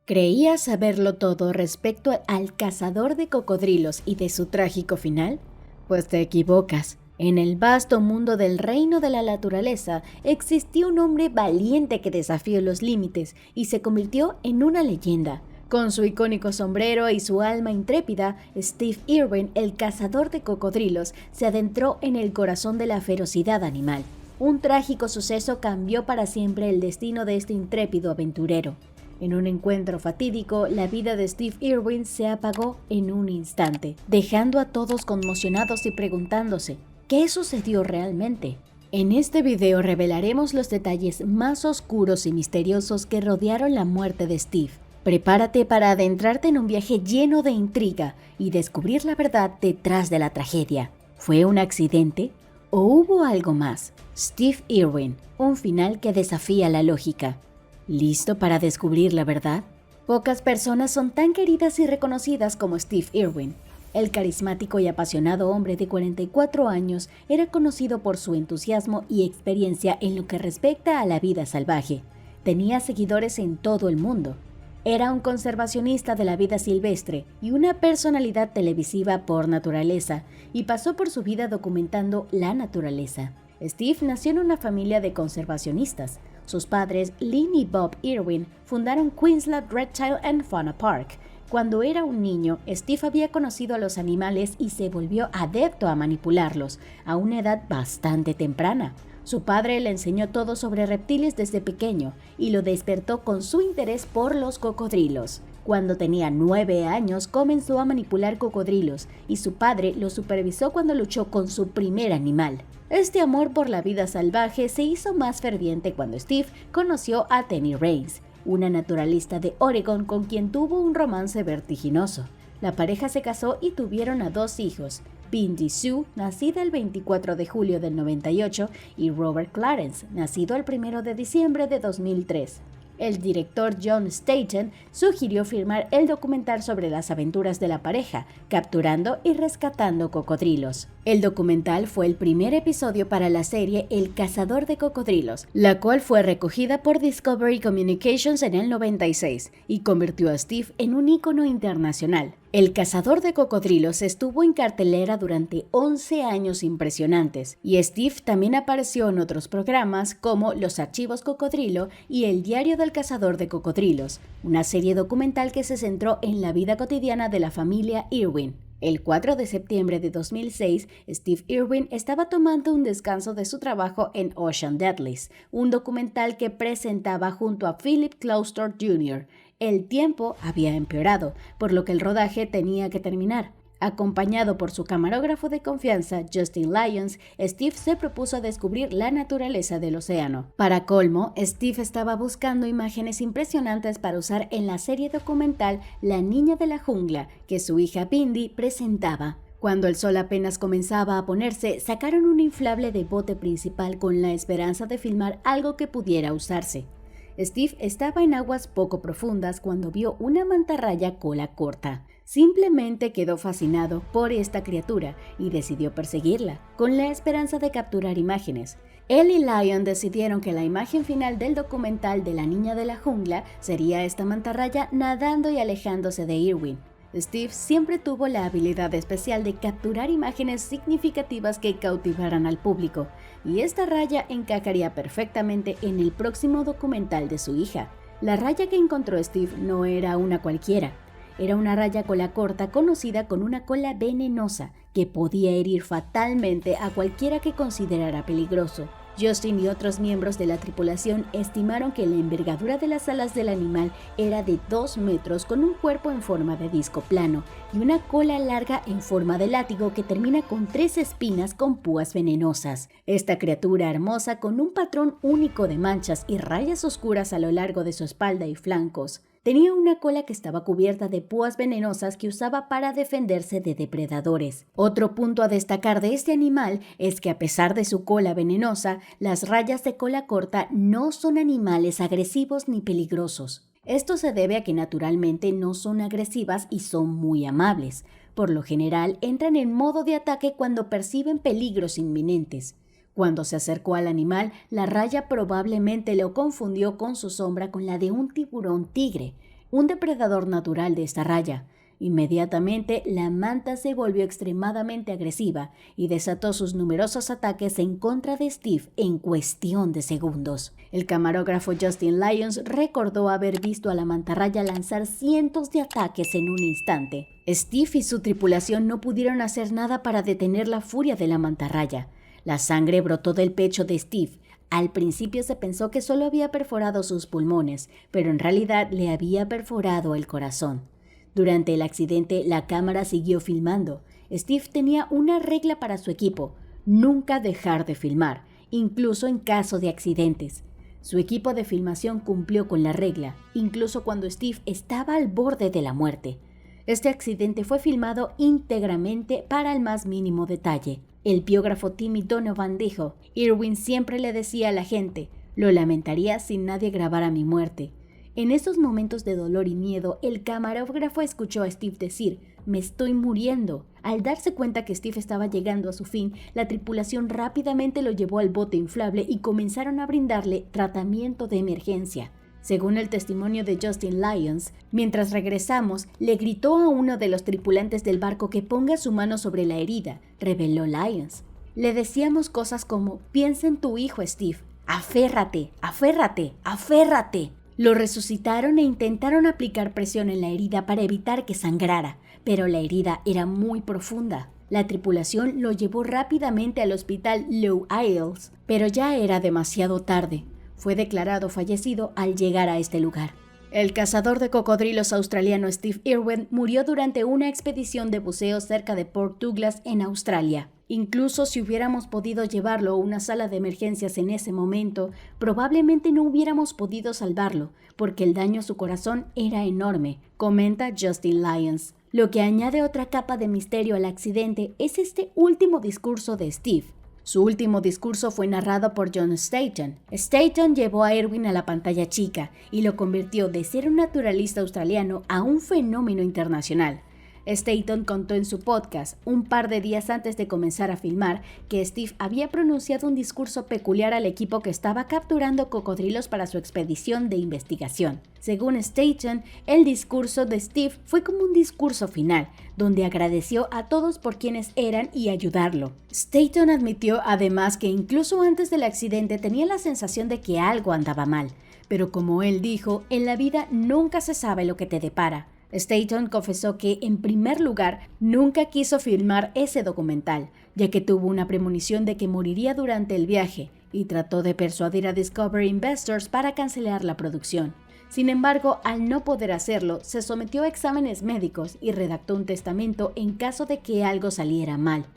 ¿Creías saberlo todo respecto al cazador de cocodrilos y de su trágico final? Pues te equivocas. En el vasto mundo del reino de la naturaleza existió un hombre valiente que desafió los límites y se convirtió en una leyenda. Con su icónico sombrero y su alma intrépida, Steve Irwin, el cazador de cocodrilos, se adentró en el corazón de la ferocidad animal. Un trágico suceso cambió para siempre el destino de este intrépido aventurero. En un encuentro fatídico, la vida de Steve Irwin se apagó en un instante, dejando a todos conmocionados y preguntándose, ¿qué sucedió realmente? En este video revelaremos los detalles más oscuros y misteriosos que rodearon la muerte de Steve. Prepárate para adentrarte en un viaje lleno de intriga y descubrir la verdad detrás de la tragedia. ¿Fue un accidente o hubo algo más? Steve Irwin, un final que desafía la lógica. ¿Listo para descubrir la verdad? Pocas personas son tan queridas y reconocidas como Steve Irwin. El carismático y apasionado hombre de 44 años era conocido por su entusiasmo y experiencia en lo que respecta a la vida salvaje. Tenía seguidores en todo el mundo. Era un conservacionista de la vida silvestre y una personalidad televisiva por naturaleza, y pasó por su vida documentando la naturaleza. Steve nació en una familia de conservacionistas. Sus padres, Lynn y Bob Irwin, fundaron Queensland Reptile and Fauna Park. Cuando era un niño, Steve había conocido a los animales y se volvió adepto a manipularlos, a una edad bastante temprana. Su padre le enseñó todo sobre reptiles desde pequeño y lo despertó con su interés por los cocodrilos. Cuando tenía 9 años comenzó a manipular cocodrilos y su padre lo supervisó cuando luchó con su primer animal. Este amor por la vida salvaje se hizo más ferviente cuando Steve conoció a Tenny Raines, una naturalista de Oregon con quien tuvo un romance vertiginoso. La pareja se casó y tuvieron a 2 hijos, Bindi Sue, nacida el 24 de julio del 98, y Robert Clarence, nacido el 1 de diciembre de 2003. El director John Staten sugirió filmar el documental sobre las aventuras de la pareja, capturando y rescatando cocodrilos. El documental fue el primer episodio para la serie El cazador de cocodrilos, la cual fue recogida por Discovery Communications en el 96 y convirtió a Steve en un ícono internacional. El cazador de cocodrilos estuvo en cartelera durante 11 años impresionantes, y Steve también apareció en otros programas como Los Archivos Cocodrilo y El Diario del Cazador de Cocodrilos, una serie documental que se centró en la vida cotidiana de la familia Irwin. El 4 de septiembre de 2006, Steve Irwin estaba tomando un descanso de su trabajo en Ocean Deadlies, un documental que presentaba junto a Philip Clouston Jr. El tiempo había empeorado, por lo que el rodaje tenía que terminar. Acompañado por su camarógrafo de confianza, Justin Lyons, Steve se propuso descubrir la naturaleza del océano. Para colmo, Steve estaba buscando imágenes impresionantes para usar en la serie documental La Niña de la Jungla, que su hija Bindi presentaba. Cuando el sol apenas comenzaba a ponerse, sacaron un inflable de bote principal con la esperanza de filmar algo que pudiera usarse. Steve estaba en aguas poco profundas cuando vio una mantarraya cola corta. Simplemente quedó fascinado por esta criatura y decidió perseguirla, con la esperanza de capturar imágenes. Él y Lyon decidieron que la imagen final del documental de La Niña de la Jungla sería esta mantarraya nadando y alejándose de Irwin. Steve siempre tuvo la habilidad especial de capturar imágenes significativas que cautivaran al público, y esta raya encajaría perfectamente en el próximo documental de su hija. La raya que encontró Steve no era una cualquiera. Era una raya cola corta conocida con una cola venenosa que podía herir fatalmente a cualquiera que considerara peligroso. Justin y otros miembros de la tripulación estimaron que la envergadura de las alas del animal era de 2 metros, con un cuerpo en forma de disco plano y una cola larga en forma de látigo que termina con 3 espinas con púas venenosas. Esta criatura hermosa, con un patrón único de manchas y rayas oscuras a lo largo de su espalda y flancos, tenía una cola que estaba cubierta de púas venenosas que usaba para defenderse de depredadores. Otro punto a destacar de este animal es que, a pesar de su cola venenosa, las rayas de cola corta no son animales agresivos ni peligrosos. Esto se debe a que naturalmente no son agresivas y son muy amables. Por lo general, entran en modo de ataque cuando perciben peligros inminentes. Cuando se acercó al animal, la raya probablemente lo confundió con su sombra con la de un tiburón tigre. un depredador natural de esta raya. Inmediatamente, la manta se volvió extremadamente agresiva y desató sus numerosos ataques en contra de Steve en cuestión de segundos. El camarógrafo Justin Lyons recordó haber visto a la mantarraya lanzar cientos de ataques en un instante. Steve y su tripulación no pudieron hacer nada para detener la furia de la mantarraya. La sangre brotó del pecho de Steve. Al principio se pensó que solo había perforado sus pulmones, pero en realidad le había perforado el corazón. Durante el accidente, la cámara siguió filmando. Steve tenía una regla para su equipo: nunca dejar de filmar, incluso en caso de accidentes. Su equipo de filmación cumplió con la regla, incluso cuando Steve estaba al borde de la muerte. Este accidente fue filmado íntegramente para el más mínimo detalle. El biógrafo Timmy Donovan dijo: Irwin siempre le decía a la gente, lo lamentaría si nadie grabara mi muerte. En esos momentos de dolor y miedo, el camarógrafo escuchó a Steve decir: me estoy muriendo. Al darse cuenta que Steve estaba llegando a su fin, la tripulación rápidamente lo llevó al bote inflable y comenzaron a brindarle tratamiento de emergencia. Según el testimonio de Justin Lyons, mientras regresamos, le gritó a uno de los tripulantes del barco que ponga su mano sobre la herida, reveló Lyons. Le decíamos cosas como: piensa en tu hijo, Steve, aférrate, aférrate, aférrate. Lo resucitaron e intentaron aplicar presión en la herida para evitar que sangrara, pero la herida era muy profunda. La tripulación lo llevó rápidamente al hospital Low Isles, pero ya era demasiado tarde. Fue declarado fallecido al llegar a este lugar. El cazador de cocodrilos australiano Steve Irwin murió durante una expedición de buceo cerca de Port Douglas, en Australia. Incluso si hubiéramos podido llevarlo a una sala de emergencias en ese momento, probablemente no hubiéramos podido salvarlo, porque el daño a su corazón era enorme, comenta Justin Lyons. Lo que añade otra capa de misterio al accidente es este último discurso de Steve. Su último discurso fue narrado por John Staton. Staton llevó a Irwin a la pantalla chica y lo convirtió de ser un naturalista australiano a un fenómeno internacional. Staton contó en su podcast, un par de días antes de comenzar a filmar, que Steve había pronunciado un discurso peculiar al equipo que estaba capturando cocodrilos para su expedición de investigación. Según Staton, el discurso de Steve fue como un discurso final, donde agradeció a todos por quienes eran y ayudarlo. Staton admitió además que incluso antes del accidente tenía la sensación de que algo andaba mal, pero como él dijo, en la vida nunca se sabe lo que te depara. Staton confesó que, en primer lugar, nunca quiso filmar ese documental, ya que tuvo una premonición de que moriría durante el viaje y trató de persuadir a Discovery Investors para cancelar la producción. Sin embargo, al no poder hacerlo, se sometió a exámenes médicos y redactó un testamento en caso de que algo saliera mal.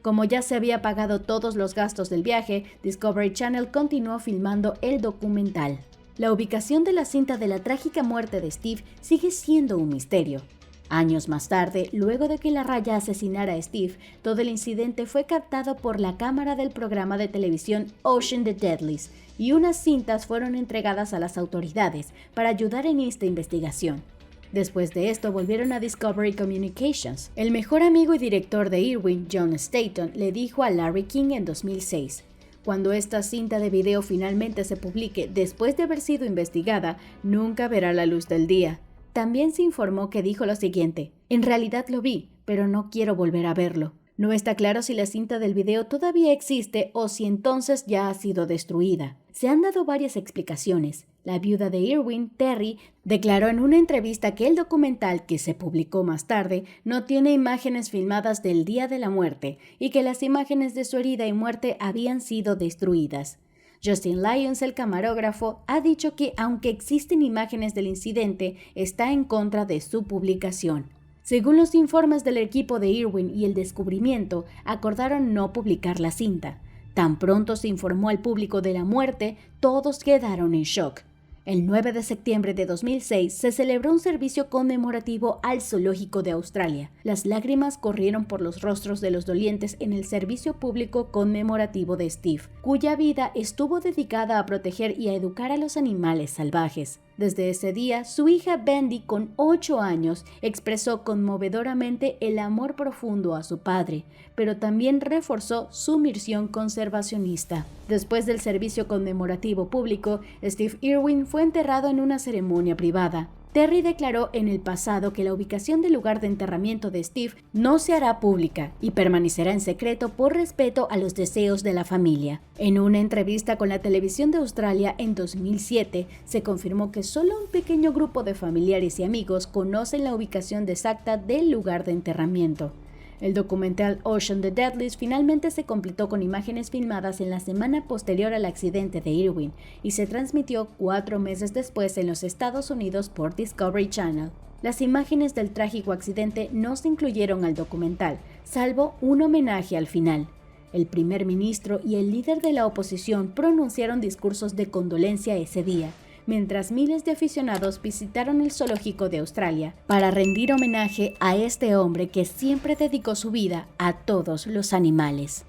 Como ya se había pagado todos los gastos del viaje, Discovery Channel continuó filmando el documental. La ubicación de la cinta de la trágica muerte de Steve sigue siendo un misterio. Años más tarde, luego de que la raya asesinara a Steve, todo el incidente fue captado por la cámara del programa de televisión Ocean the Deadlies y unas cintas fueron entregadas a las autoridades para ayudar en esta investigación. Después de esto volvieron a Discovery Communications. El mejor amigo y director de Irwin, John Staton, le dijo a Larry King en 2006: cuando esta cinta de video finalmente se publique después de haber sido investigada, nunca verá la luz del día. También se informó que dijo lo siguiente: en realidad lo vi, pero no quiero volver a verlo. No está claro si la cinta del video todavía existe o si entonces ya ha sido destruida. Se han dado varias explicaciones. La viuda de Irwin, Terry, declaró en una entrevista que el documental, que se publicó más tarde, no tiene imágenes filmadas del día de la muerte y que las imágenes de su herida y muerte habían sido destruidas. Justin Lyons, el camarógrafo, ha dicho que aunque existen imágenes del incidente, está en contra de su publicación. Según los informes del equipo de Irwin y el descubrimiento, acordaron no publicar la cinta. Tan pronto se informó al público de la muerte, todos quedaron en shock. El 9 de septiembre de 2006 se celebró un servicio conmemorativo al Zoológico de Australia. Las lágrimas corrieron por los rostros de los dolientes en el servicio público conmemorativo de Steve, cuya vida estuvo dedicada a proteger y a educar a los animales salvajes. Desde ese día, su hija Bendy, con 8 años, expresó conmovedoramente el amor profundo a su padre, pero también reforzó su misión conservacionista. Después del servicio conmemorativo público, Steve Irwin fue enterrado en una ceremonia privada. Terry declaró en el pasado que la ubicación del lugar de enterramiento de Steve no se hará pública y permanecerá en secreto por respeto a los deseos de la familia. En una entrevista con la televisión de Australia en 2007, se confirmó que solo un pequeño grupo de familiares y amigos conocen la ubicación exacta del lugar de enterramiento. El documental Ocean the Deadliest finalmente se completó con imágenes filmadas en la semana posterior al accidente de Irwin y se transmitió 4 meses después en los Estados Unidos por Discovery Channel. Las imágenes del trágico accidente no se incluyeron al documental, salvo un homenaje al final. El primer ministro y el líder de la oposición pronunciaron discursos de condolencia ese día, mientras miles de aficionados visitaron el zoológico de Australia para rendir homenaje a este hombre que siempre dedicó su vida a todos los animales.